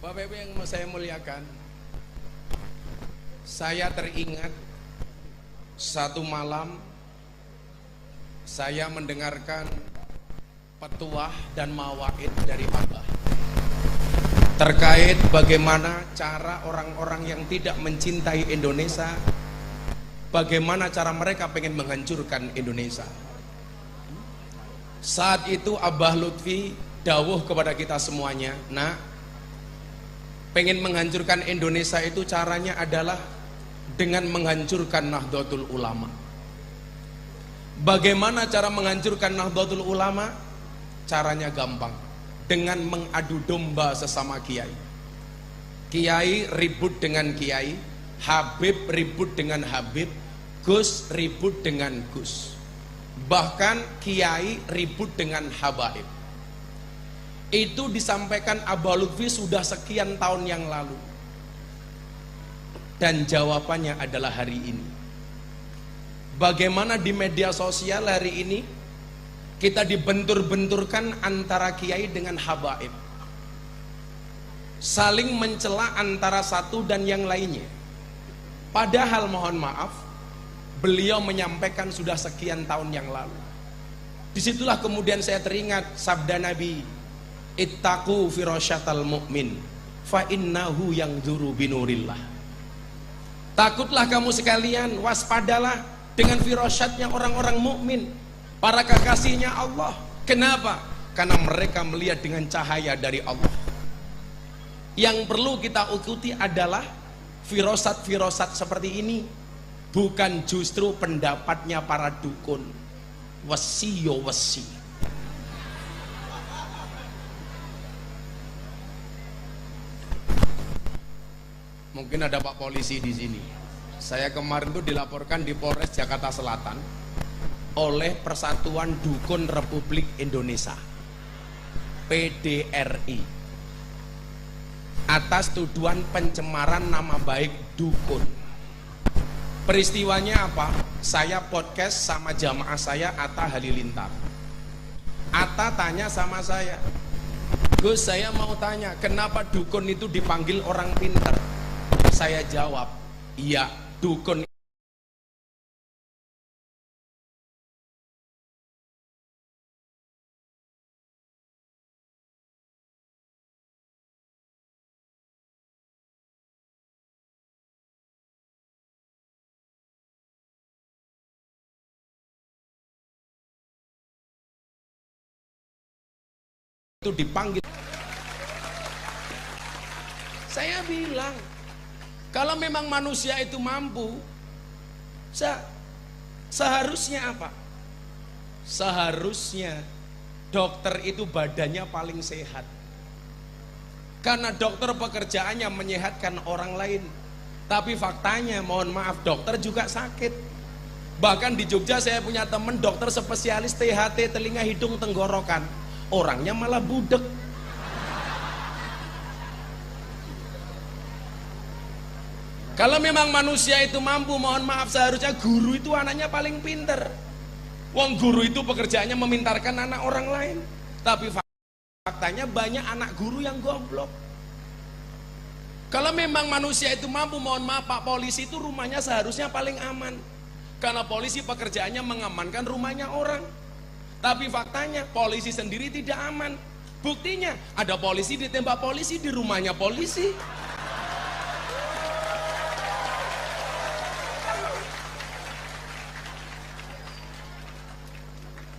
Bapak Ibu yang mau saya muliakan, saya teringat satu malam saya mendengarkan petuah dan mawaid dari Abah terkait bagaimana cara orang-orang yang tidak mencintai Indonesia, bagaimana cara mereka pengen menghancurkan Indonesia. Saat itu Abah Lutfi dawuh kepada kita semuanya, nah, pengen menghancurkan Indonesia itu caranya adalah dengan menghancurkan Nahdlatul Ulama. Bagaimana cara menghancurkan Nahdlatul Ulama? Caranya gampang, dengan mengadu domba sesama kiai. Kiai ribut dengan kiai, Habib ribut dengan Habib, Gus ribut dengan Gus, bahkan kiai ribut dengan habaib. Itu disampaikan Abah Lutfi sudah sekian tahun yang lalu, dan jawabannya adalah hari ini. Bagaimana di media sosial hari ini kita dibentur-benturkan antara kiai dengan habaib, saling mencela antara satu dan yang lainnya. Padahal mohon maaf, beliau menyampaikan sudah sekian tahun yang lalu. Disitulah kemudian saya teringat sabda Nabi, ittaqu firasyatal mu'min fa innahu yanzuru binurillah. Takutlah kamu sekalian, waspadalah dengan firasyatnya orang-orang mukmin, para kekasihnya Allah. Kenapa? Karena mereka melihat dengan cahaya dari Allah. Yang perlu kita ikuti adalah firasat-firasat seperti ini, bukan justru pendapatnya para dukun. Wesi yo wesi. Mungkin ada Pak Polisi di sini. Saya kemarin tuh dilaporkan di Polres Jakarta Selatan oleh Persatuan Dukun Republik Indonesia, PDRI, atas tuduhan pencemaran nama baik dukun. Peristiwanya apa? Saya podcast sama jamaah saya Atta Halilintar. Atta tanya sama saya, Gus, saya mau tanya, kenapa dukun itu dipanggil orang pintar? Saya jawab, iya, dukun itu dipanggil. Saya bilang, kalau memang manusia itu mampu, seharusnya apa? Seharusnya dokter itu badannya paling sehat, karena dokter pekerjaannya menyehatkan orang lain. Tapi faktanya, mohon maaf, dokter juga sakit. Bahkan di Jogja saya punya teman dokter spesialis THT, telinga hidung tenggorokan, orangnya malah budek. Kalau memang manusia itu mampu, mohon maaf, seharusnya guru itu anaknya paling pinter. Wong guru itu pekerjaannya memintarkan anak orang lain. Tapi faktanya banyak anak guru yang goblok. Kalau memang manusia itu mampu, mohon maaf, Pak Polisi itu rumahnya seharusnya paling aman, karena polisi pekerjaannya mengamankan rumahnya orang. Tapi faktanya polisi sendiri tidak aman. Buktinya ada polisi ditembak polisi di rumahnya polisi.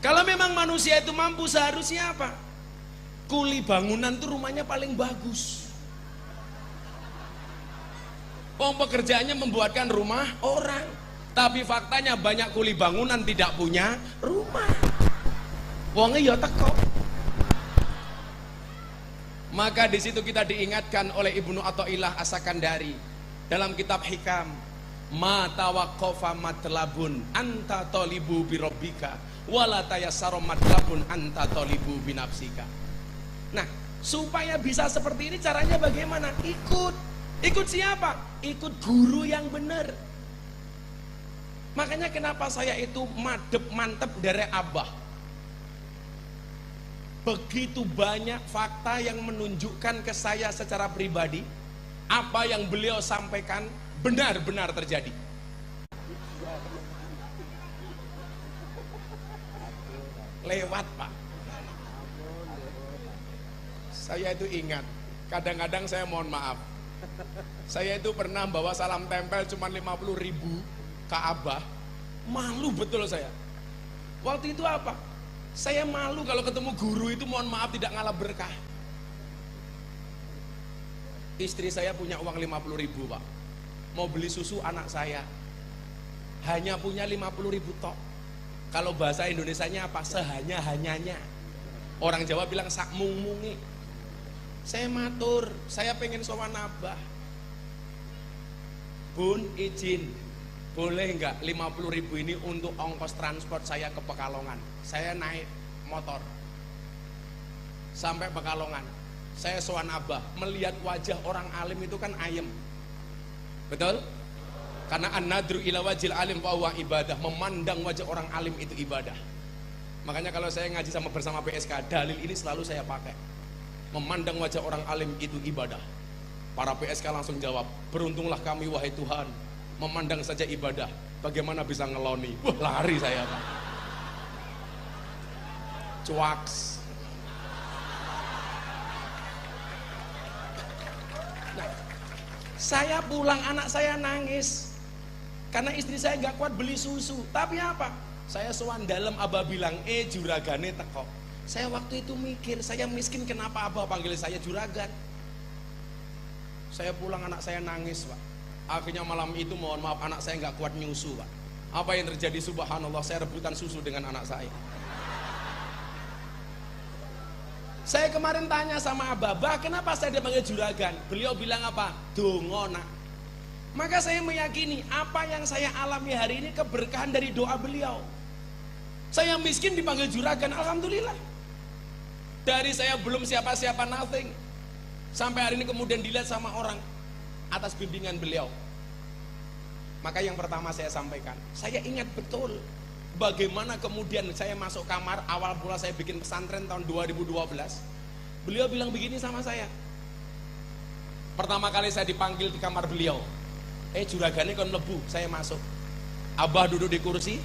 Kalau memang manusia itu mampu, seharusnya apa? Kuli bangunan tuh rumahnya paling bagus. Pekerjaannya membuatkan rumah orang. Tapi faktanya banyak kuli bangunan tidak punya rumah. Wongnya ya teko. Maka di situ kita diingatkan oleh Ibnu Athaillah As-Sakandari dalam kitab Hikam, ma tawaqqafa matlabun anta talibu birabbika wala tayassara matlabun anta talibu binafsika. Nah, supaya bisa seperti ini caranya bagaimana? Ikut siapa? Ikut guru yang benar. Makanya kenapa saya itu mantep dari Abah. begitu banyak fakta yang menunjukkan ke saya secara pribadi apa yang beliau sampaikan benar-benar terjadi. Lewat Pak. Saya itu ingat, kadang-kadang saya mohon maaf, saya itu pernah bawa salam tempel cuma 50.000 ke Abah, malu betul saya. Waktu itu apa? Saya malu kalau ketemu guru itu mohon maaf tidak ngalah berkah. Istri saya punya uang 50.000 Pak, mau beli susu anak saya, hanya punya 50.000 tok. Kalau bahasa Indonesianya apa? Sehanya-hanyanya. Orang Jawa bilang sak mung-mungi. Saya matur, saya pengen sowan Abah. Bun, izin, boleh enggak 50.000 ini untuk ongkos transport saya ke Pekalongan. Saya naik motor sampai Pekalongan. Saya sowan Abah, melihat wajah orang alim itu kan ayem. Betul? Karena an-nadru ila wajil alim wa huwa ibadah, memandang wajah orang alim itu ibadah. Makanya kalau saya ngaji bersama PSK, dalil ini selalu saya pakai. Memandang wajah orang alim itu ibadah. Para PSK langsung jawab, beruntunglah kami wahai Tuhan, memandang saja ibadah, bagaimana bisa ngeloni? Wah, lari saya Pak. Cuaks. Nah, saya pulang anak saya nangis karena istri saya nggak kuat beli susu. Tapi apa? Saya sowan dalam, Abah bilang, juragane teko. Saya waktu itu mikir, saya miskin kenapa Abah panggil saya juragan? Saya pulang anak saya nangis Pak. Akhirnya malam itu mohon maaf anak saya nggak kuat nyusu Pak. Apa yang terjadi? Subhanallah, saya rebutan susu dengan anak saya. Saya kemarin tanya sama Abah, Bah, kenapa saya dipanggil juragan? Beliau bilang apa? Dongo nak. Maka saya meyakini apa yang saya alami hari ini keberkahan dari doa beliau. Saya miskin dipanggil juragan, alhamdulillah. Dari saya belum siapa-siapa, nothing, sampai hari ini kemudian dilihat sama orang atas bimbingan beliau. Maka yang pertama saya sampaikan, saya ingat betul bagaimana kemudian saya masuk kamar, awal mula saya bikin pesantren tahun 2012. Beliau bilang begini sama saya. Pertama kali saya dipanggil di kamar beliau, juragane kon mlebu, saya masuk. Abah duduk di kursi,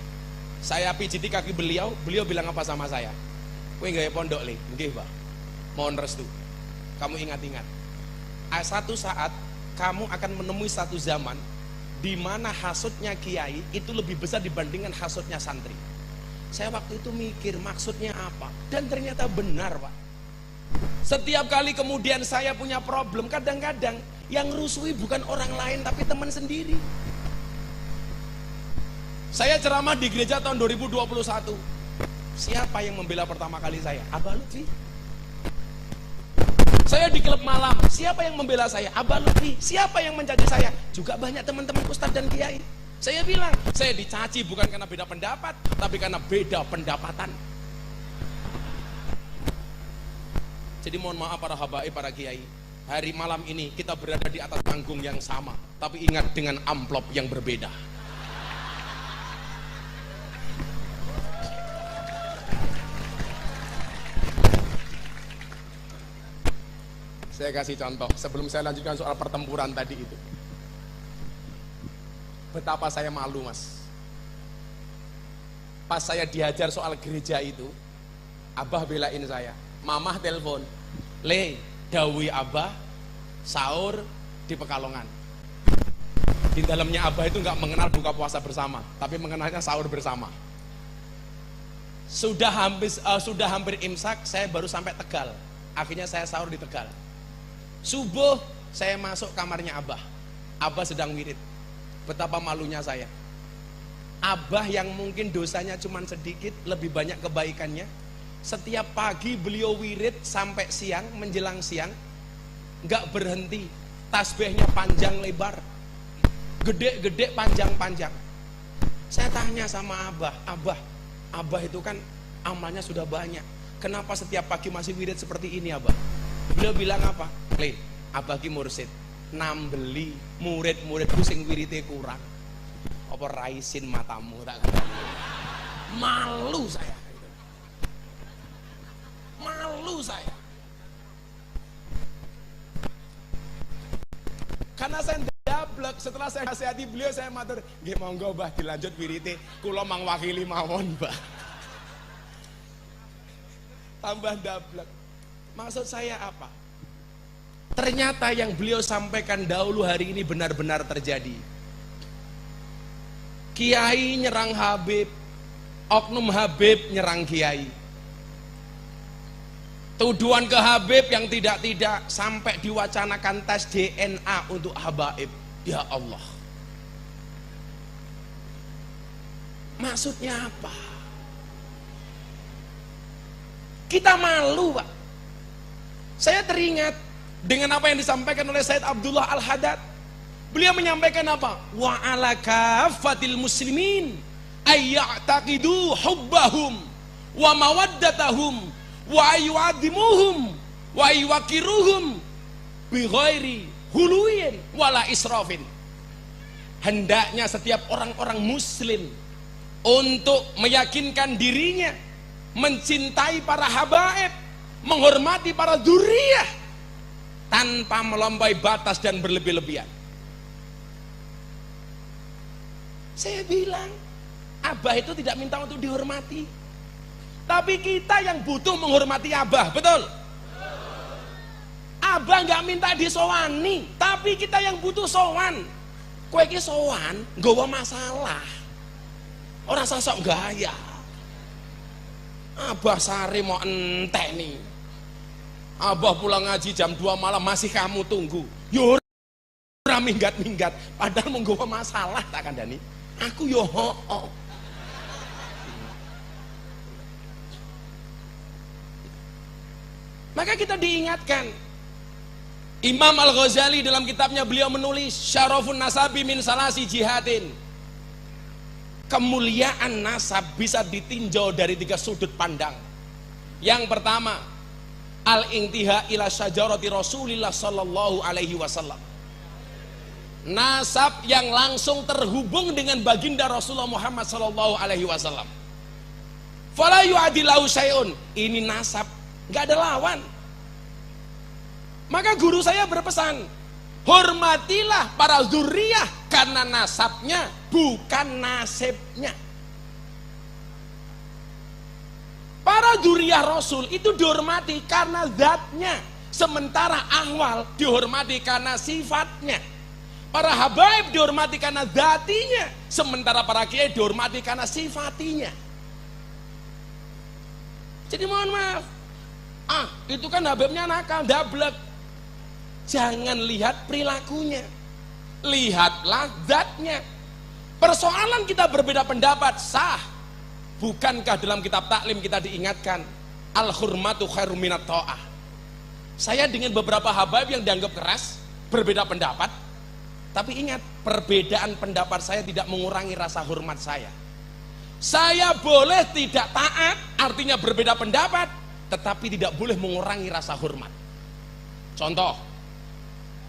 saya pijiti kaki beliau, beliau bilang apa sama saya? Kowe gawe pondok le, nggih Pak. Mohon restu. Kamu ingat-ingat. Satu saat kamu akan menemui satu zaman di mana hasutnya kiai itu lebih besar dibandingkan hasutnya santri. Saya waktu itu mikir maksudnya apa, dan ternyata benar Pak. Setiap kali kemudian saya punya problem, kadang-kadang yang rusui bukan orang lain tapi teman sendiri. Saya ceramah di gereja tahun 2021. Siapa yang membela pertama kali saya? Abah Lutfi. Saya di klub malam, siapa yang membela saya? Abah Lutfi. Siapa yang mencaci saya? Juga banyak teman-teman ustadz dan kiai. Saya bilang, saya dicaci bukan karena beda pendapat, tapi karena beda pendapatan. Jadi mohon maaf para habaib, para kiai, hari malam ini kita berada di atas panggung yang sama, tapi ingat dengan amplop yang berbeda. Saya kasih contoh sebelum saya lanjutkan soal pertempuran tadi itu. Betapa saya malu Mas. Pas saya diajar soal gereja itu, Abah belain saya. Mamah telepon, Le, dawi Abah sahur di Pekalongan. Di dalamnya Abah itu nggak mengenal buka puasa bersama, tapi mengenalnya sahur bersama. Sudah hampir imsak, saya baru sampai Tegal. Akhirnya saya sahur di Tegal. Subuh saya masuk kamarnya Abah. Abah sedang wirid. Betapa malunya saya. Abah yang mungkin dosanya cuma sedikit, lebih banyak kebaikannya. Setiap pagi beliau wirid sampai siang, menjelang siang, nggak berhenti. Tasbihnya panjang lebar, gede-gede, panjang-panjang. Saya tanya sama Abah itu kan amalnya sudah banyak, kenapa setiap pagi masih wirid seperti ini Abah? Beliau bilang apa? Le, Abah ki mursid, nambeli murid-muridku sing wirite kurang. Apa raisin matamu tak kata. Malu saya. Malu. malu saya. Karena saya ndablek, setelah saya nasihati beliau saya matur, nggih monggo Mbah dilanjut wirite, kula mangwakili mawon, Mbah. Tambah ndablek. Maksud saya apa? Ternyata yang beliau sampaikan dahulu hari ini benar-benar terjadi. Kiai nyerang Habib, oknum Habib nyerang Kiai. Tuduhan ke Habib yang tidak-tidak sampai diwacanakan tes DNA untuk Habaib. Ya Allah. Maksudnya apa? Kita malu, Pak. Saya teringat dengan apa yang disampaikan oleh Said Abdullah Al-Haddad. Beliau menyampaikan apa? Wa ala kafatil muslimin ayya'taqidu hubbahum wa mawaddatahum wa yu'adhimuhum wa yuwakiruhum bi ghairi huluin wala israfin. Hendaknya setiap orang-orang muslim untuk meyakinkan dirinya mencintai para habaib, menghormati para dzurriyyah tanpa melampaui batas dan berlebih-lebihan. Saya bilang, Abah itu tidak minta untuk dihormati, tapi kita yang butuh menghormati Abah, betul? Abah nggak minta disowani, tapi kita yang butuh sowan. Kowe iki sowan, nggawa masalah. Ora sosok gaya. Abah sare mau enteni. Abah pulang ngaji jam 2 malam masih kamu tunggu. Yo ora minggat-minggat, padahal mau nggawa masalah tak kandhani. Aku yo hoo. Maka kita diingatkan, Imam Al-Ghazali dalam kitabnya beliau menulis Syarafun Nasabi min salasi jihadin. Kemuliaan nasab bisa ditinjau dari 3 sudut pandang. Yang pertama, al-intiha ila syajarati Rasulillah sallallahu alaihi wasallam. Nasab yang langsung terhubung dengan baginda Rasulullah Muhammad sallallahu alaihi wasallam. Fala yu'adilahu syai'un. Ini nasab nggak ada lawan. Maka guru saya berpesan, hormatilah para dzurriyyah karena nasabnya bukan nasibnya. Para dzurriyyah Rasul itu dihormati karena zatnya, sementara ahwal dihormati karena sifatnya. Para habaib dihormati karena zatinya, sementara para kiai dihormati karena sifatinya. Jadi mohon maaf, itu kan habibnya nakal, dablek. Jangan lihat perilakunya, lihatlah zatnya. Persoalan kita berbeda pendapat sah. Bukankah dalam kitab taklim kita diingatkan al-hurmatu khairum minat ta'ah. Saya dengan beberapa habaib yang dianggap keras, berbeda pendapat, tapi ingat, perbedaan pendapat saya tidak mengurangi rasa hormat saya. Saya boleh tidak taat, artinya berbeda pendapat, tetapi tidak boleh mengurangi rasa hormat. Contoh,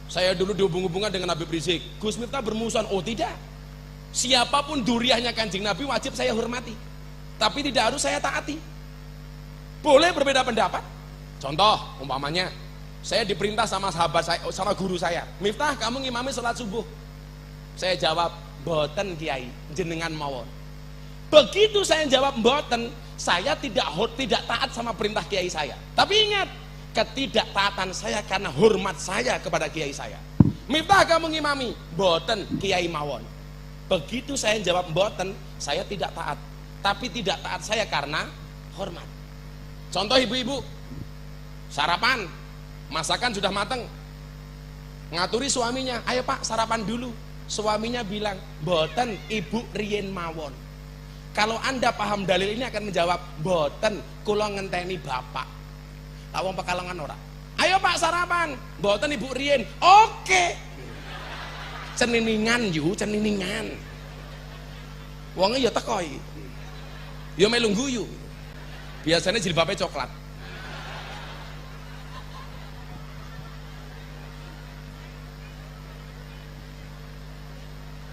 saya dulu dihubung-hubungan dengan Habib Rizik, Gus Miftah bermusuhan. Oh tidak, siapapun dzurriyyahnya Kanjeng Nabi wajib saya hormati, tapi tidak harus saya taati. Boleh berbeda pendapat. Contoh, umpamanya saya diperintah sama sahabat saya, sama guru saya, Miftah kamu ngimami sholat subuh. Saya jawab, mboten Kiai, jenengan mawon. Begitu saya jawab mboten, saya tidak taat sama perintah Kiai saya. Tapi ingat, ketidaktaatan saya karena hormat saya kepada Kiai saya. Miftah kamu ngimami, mboten Kiai mawon. Begitu saya jawab mboten, saya tidak taat. Tapi tidak taat saya karena hormat. Contoh ibu-ibu, sarapan, masakan sudah matang, ngaturi suaminya, ayo pak sarapan dulu. Suaminya bilang, mboten ibu riyen mawon. Kalau anda paham dalil ini akan menjawab, mboten kula ngenteni bapak. Awang Pekalongan ora. Ayo pak sarapan, mboten ibu riyen. Oke. Ceniningan yu, ceniningan. Wonge ya teko iki. Ya melu guyu. Biasanya jilbabe coklat.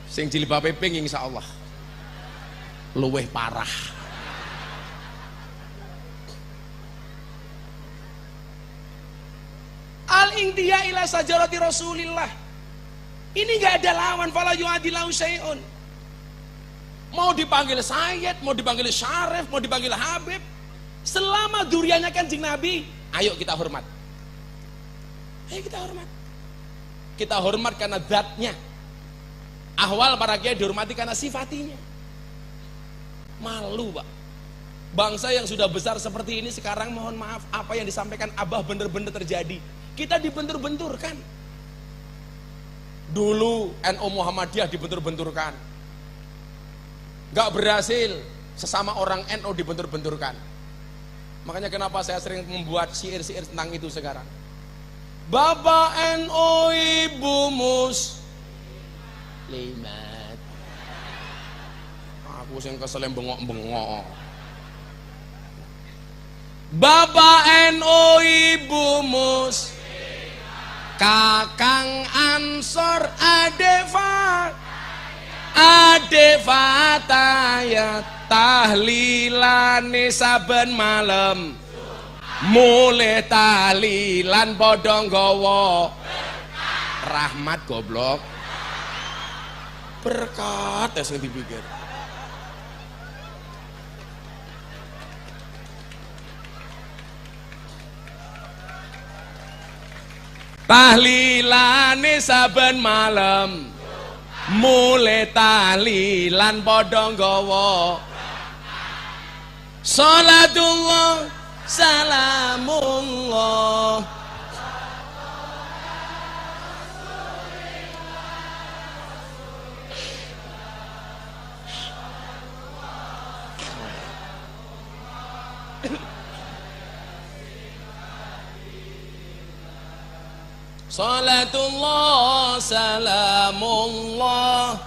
Sing jilbabe pink insyaallah luweh parah. ing dia ila sajarati Rasulillah. Ini nggak ada lawan, fala yu'adilahu syai'un. Mau dipanggil Sayyid, mau dipanggil Syarif, mau dipanggil Habib, selama duriannya Kanjeng Nabi, ayo kita hormat. Ayo kita hormat. Kita hormat karena zatnya. Ahwal para kiai dihormati karena sifatinya. Malu, Pak. Bangsa yang sudah besar seperti ini sekarang, mohon maaf, apa yang disampaikan Abah benar-benar terjadi. Kita dibentur-benturkan. Dulu NU Muhammadiyah dibentur-benturkan. Gak berhasil, sesama orang NU dibentur-benturkan. Makanya kenapa saya sering membuat syair-syair tentang itu sekarang. Bapak NU, Ibu Muslimat. Aku sing kesel bengok-bengok. Bapak NU, Ibu Kakang Ansor, Ade Fatayat, tahlilane saben malam, mulai tahlilan padha nggawa rahmat goblok. Berkat sing dipikir. Tahlilane saben malam, mulai tahlilan padha nggawa salatullah salamullah. Salatullah salamullah.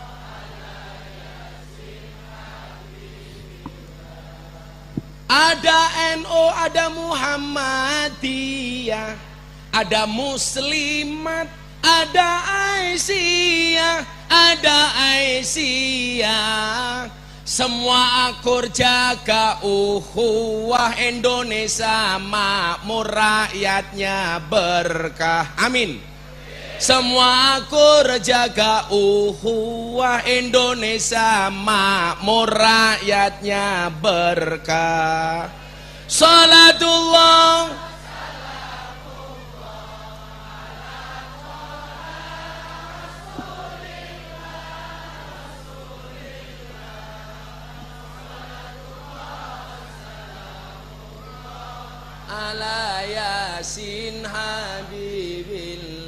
Ada NU, ada Muhammadiyah, ada Muslimat, ada Aisyah. Semua akur jaga ukhuwah, Indonesia makmur, rakyatnya berkah. Amin. Semua akur jaga ukhuwah, Indonesia makmur, rakyatnya berkah. Salatullah ala yasin habibillah.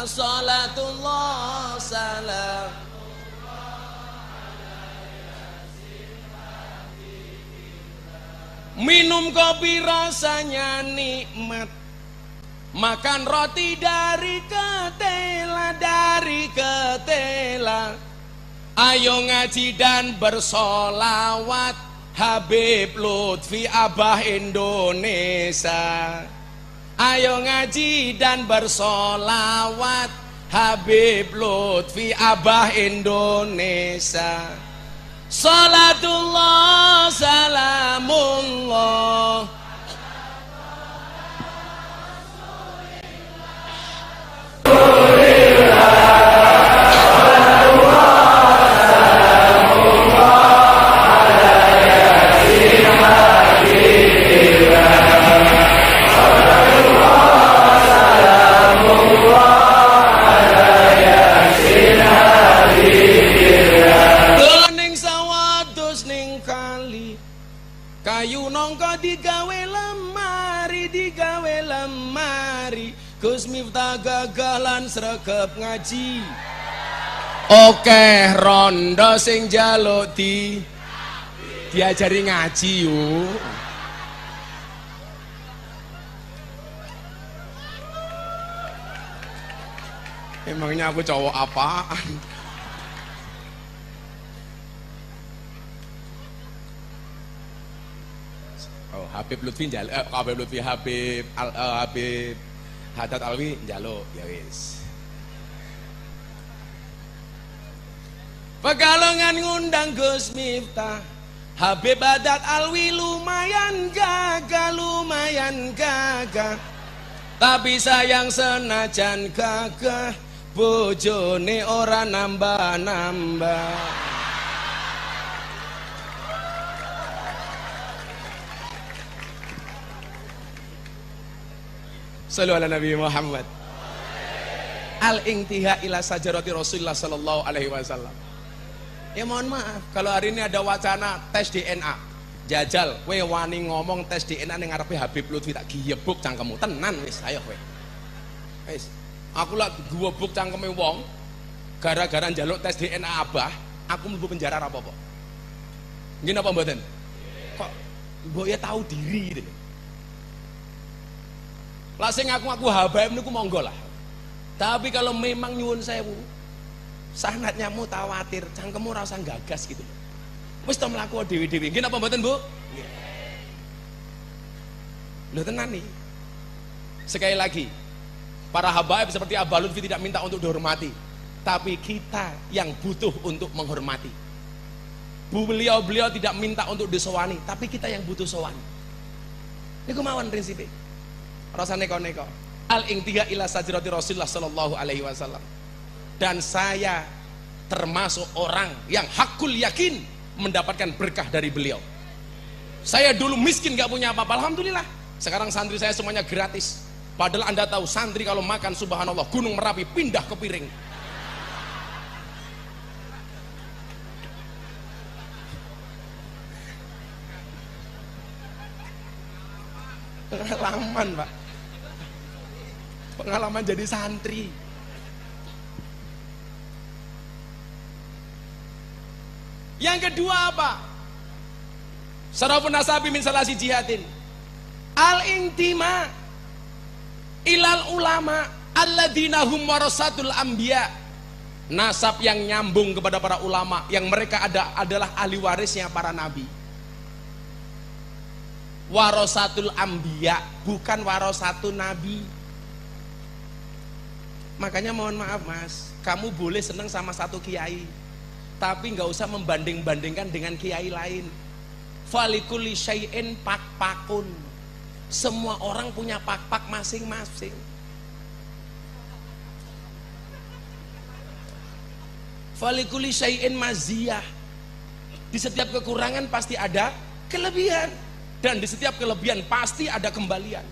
Salatullah salam. Minum kopi rasanya nikmat, makan roti dari ketela, ayo ngaji dan bersolawat, Habib Lutfi Abah Indonesia. Ayo ngaji dan bersolawat, Habib Lutfi Abah Indonesia. Salatullah salamullah. Kayu nongko digawe lemari, Gus Miftah gagalan sregep ngaji. Oke, rondo sing njaluk diajari ngaji yuk. Emangnya aku cowok apaan? Habib Lutfi Habib Haddad Alwi njaluk ya wis. Pekalongan ngundang Gus Miftah, Habib Haddad Alwi lumayan gagah. Tapi sayang senajan gagah, bojone ora nambah-nambah. Shallu ala Nabi Muhammad. Al-intiha ila sajarati Rasulullah sallallahu alaihi wasallam. Ya mohon maaf kalau hari ini ada wacana tes DNA. Jajal, kowe wani ngomong tes DNA ning ngarepe Habib Lutfi tak giyebuk cangkemmu. Tenan wis, ayo kowe. Wis. Aku lak giyebuk cangkeme wong gara-gara njaluk tes DNA Abah, aku mlebu penjara ra apa-apa. Nggih napa mboten? Kok mbok ya tahu diri gitu. Lah sing ngaku habaib niku monggo lah. Tapi kalau memang nyuwun sewu, sanadnya mutawatir, cangkemmu ora usah gagas gitu. Wis to mlaku dhewe-dhewe. Nggih napa mboten, Bu? Nggih. Lho tenan nih. Sekali lagi, para habaib seperti Abah Lutfi tidak minta untuk dihormati, tapi kita yang butuh untuk menghormati. Beliau tidak minta untuk disowani, tapi kita yang butuh sowani. Niku mawon prinsipe. Rasa neko-neko. Al-intiha ila sajrati Rasulullah sallallahu alaihi wasallam. Dan saya termasuk orang yang hakul yakin mendapatkan berkah dari beliau. Saya dulu miskin gak punya apa-apa, alhamdulillah. Sekarang santri saya semuanya gratis. Padahal Anda tahu santri kalau makan subhanallah Gunung Merapi pindah ke piring. Pengalaman, Pak. Pengalaman jadi santri. Yang kedua apa? Sarafun nasabi min salasi jihadin. Al-intima ilal ulama alladzina hum warasatul anbiya. Nasab yang nyambung kepada para ulama yang mereka adalah ahli warisnya para nabi. Warasatul anbiya, bukan warasatun nabi. Makanya mohon maaf Mas, kamu boleh senang sama satu kiai, tapi nggak usah membanding-bandingkan dengan kiai lain. Falikuli syai'in pak-pakun. Semua orang punya pak-pak masing-masing. Falikuli syai'in maziyah. Di setiap kekurangan pasti ada kelebihan, dan di setiap kelebihan pasti ada kembalian.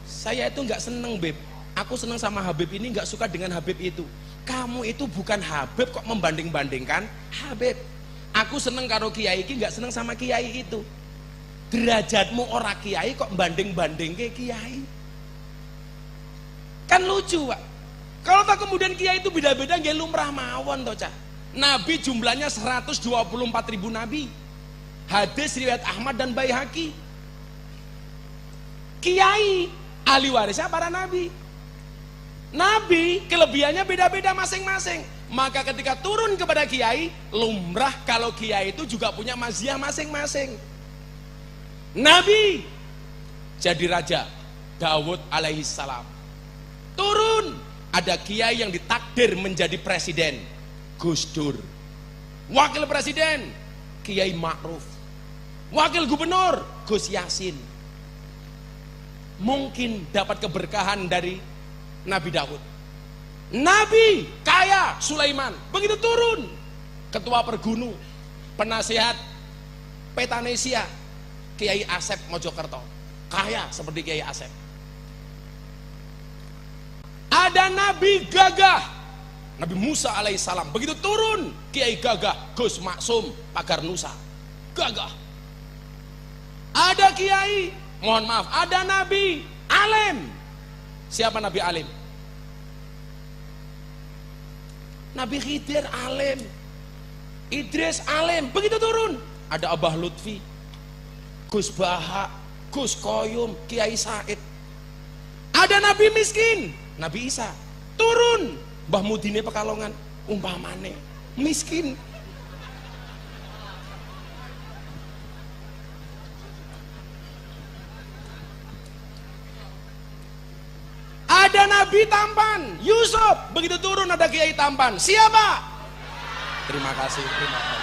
Saya itu nggak seneng Beb, aku seneng sama Habib ini, nggak suka dengan Habib itu. Kamu itu bukan Habib kok membanding-bandingkan Habib. Aku seneng karo kiai iki, nggak seneng sama kiai itu. Derajatmu ora kiai kok banding-banding ke kiai. Kan lucu Pak. Kalau tak kemudian kiai itu beda-beda nggih lumrah mawon toh Cah. Nabi jumlahnya 124.000 nabi. Hadis riwayat Ahmad dan Baihaqi. Kiai ahli warisnya para nabi. Nabi kelebihannya beda-beda masing-masing. Maka ketika turun kepada kiai, lumrah kalau kiai itu juga punya maziyah masing-masing. Nabi jadi raja, Daud alaihi salam. Turun, ada kiai yang ditakdir menjadi presiden, Gus Dur. Wakil presiden, Kiai Ma'ruf. Wakil gubernur, Gus Yasin. Mungkin dapat keberkahan dari Nabi Daud. Nabi kaya Sulaiman, begitu turun ketua pergunu, penasehat Petanesia, Kiai Asep Mojokerto, kaya seperti Kiai Asep. Ada Nabi gagah, Nabi Musa alaihissalam, begitu turun Kiai gagah, Gus Maksum Pagar Nusa, gagah. Ada Kiai, mohon maaf, ada Nabi alim. Siapa Nabi alim? Nabi Khidir alim, Idris alim, begitu turun ada Abah Lutfi, Gus Baha, Gus Koyum, Kiai Said. Ada Nabi miskin, Nabi Isa. Turun Mbah Mudine Pekalongan, umpamane miskin. Ada Nabi tampan, Yusuf, begitu turun ada Kiai tampan. Siapa? Terima kasih, terima kasih.